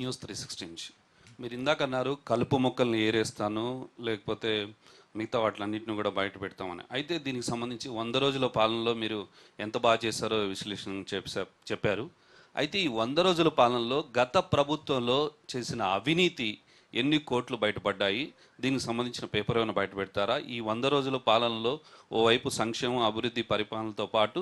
News 360 నుంచి మీరు ఇందాక అన్నారు కలుపు మొక్కల్ని ఏరేస్తాను లేకపోతే మిగతా వాటిలన్నింటిని కూడా బయట పెడతామని. అయితే దీనికి సంబంధించి 100 రోజుల పాలనలో మీరు ఎంత బాగా చేశారో విశ్లేషణ చెప్పారు. అయితే ఈ 100 రోజుల పాలనలో గత ప్రభుత్వంలో చేసిన అవినీతి ఎన్ని కోట్లు బయటపడ్డాయి, దీనికి సంబంధించిన పేపర్ ఏమైనా బయట పెడతారా? ఈ 100 రోజుల పాలనలో ఓవైపు సంక్షేమం అభివృద్ధి పరిపాలనతో పాటు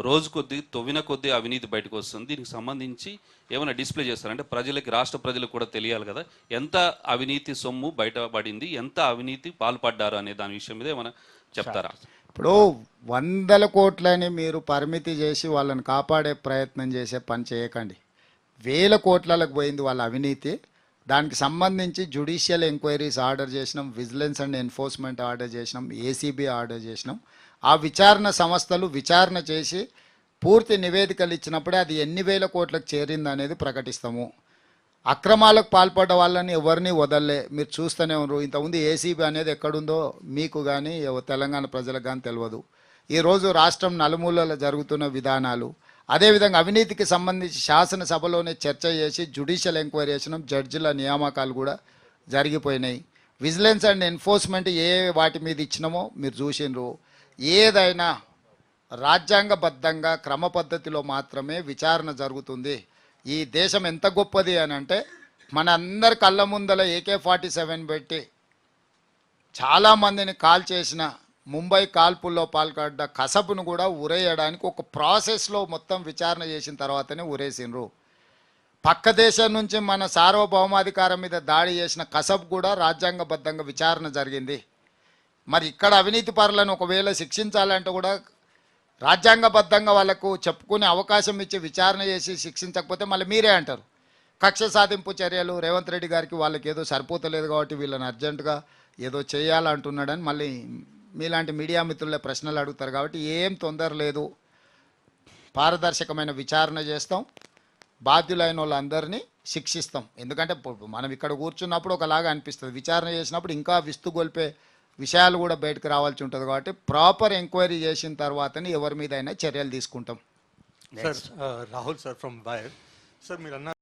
రోజు కొద్దీ తొవ్విన కొద్దీ అవినీతి బయటకు వస్తుంది. దీనికి సంబంధించి ఏమైనా డిస్ప్లే చేస్తారంటే ప్రజలకి, రాష్ట్ర ప్రజలకు కూడా తెలియాలి కదా, ఎంత అవినీతి సొమ్ము బయటపడింది, ఎంత అవినీతి పాల్పడ్డారు అనే దాని విషయం మీద ఏమైనా చెప్తారా? ఇప్పుడు 100 కోట్లని మీరు పరిమితి చేసి వాళ్ళని కాపాడే ప్రయత్నం చేసే పని చేయకండి. 1000 కోట్లకు పోయింది వాళ్ళ అవినీతి. దానికి సంబంధించి జ్యుడిషియల్ ఎంక్వైరీస్ ఆర్డర్ చేసినాం, విజిలెన్స్ అండ్ ఎన్ఫోర్స్మెంట్ ఆర్డర్ చేసినాం, ఏసీబీ ఆర్డర్ చేసినాం. ఆ విచారణ సంస్థలు విచారణ చేసి పూర్తి నివేదికలు ఇచ్చినప్పుడే అది ఎన్ని వేల కోట్లకు చేరింది అనేది ప్రకటిస్తాము. అక్రమాలకు పాల్పడ్డ వాళ్ళని ఎవరిని వదలలే. మీరు చూస్తూనే ఉన్నారు. ఇంతకుముందు ఏసీబీ అనేది ఎక్కడుందో మీకు కానీ తెలంగాణ ప్రజలకు కానీ తెలియదు. ఈరోజు రాష్ట్రం నలుమూలలో జరుగుతున్న విధానాలు, అదేవిధంగా అవినీతికి సంబంధించి శాసనసభలోనే చర్చ చేసి జ్యుడిషియల్ ఎంక్వైరీ చేసినాం. జడ్జిల నియామకాలు కూడా జరిగిపోయినాయి. విజిలెన్స్ అండ్ ఎన్ఫోర్స్మెంట్ వాటి మీద ఇచ్చినామో మీరు చూసినారు. ఏదైనా రాజ్యాంగబద్ధంగా క్రమ పద్ధతిలో మాత్రమే విచారణ జరుగుతుంది. ఈ దేశం ఎంత గొప్పది అని అంటే మన అందరి కళ్ళ ముందల AK-47 పెట్టి చాలామందిని కాల్ చేసిన, ముంబై కాల్పుల్లో పాల్పడ్డ కసబ్ను కూడా ఉరేయడానికి ఒక ప్రాసెస్లో మొత్తం విచారణ చేసిన తర్వాతనే ఉరేసినరు. పక్క దేశం నుంచి మన సార్వభౌమాధికారం మీద దాడి చేసిన కసబ్ కూడా రాజ్యాంగబద్ధంగా విచారణ జరిగింది. మరి ఇక్కడ అవినీతి పరులను ఒకవేళ శిక్షించాలంటే కూడా రాజ్యాంగబద్ధంగా వాళ్ళకు చెప్పుకునే అవకాశం ఇచ్చి విచారణ చేసి శిక్షించకపోతే మళ్ళీ మీరే అంటారు కక్ష సాధింపు చర్యలు. రేవంత్ రెడ్డి గారికి వాళ్ళకి ఏదో సరిపోతలేదు కాబట్టి వీళ్ళని అర్జెంటుగా ఏదో చేయాలంటున్నాడని మళ్ళీ మీలాంటి మీడియా మిత్రులే ప్రశ్నలు అడుగుతారు. కాబట్టి ఏం తొందర లేదు, పారదర్శకమైన విచారణ చేస్తాం, బాధ్యులైన వాళ్ళందరినీ శిక్షిస్తాం. ఎందుకంటే మనం ఇక్కడ కూర్చున్నప్పుడు ఒకలాగా అనిపిస్తుంది, విచారణ చేసినప్పుడు ఇంకా విస్తుగొల్పే విషయాలు కూడా బయటకు రావాల్సి ఉంటుంది. కాబట్టి ప్రాపర్ ఎంక్వైరీ చేసిన తర్వాతనే ఎవరి మీద అయినా చర్యలు తీసుకుంటాం. Sir Rahul sir from wire. Sir మీరు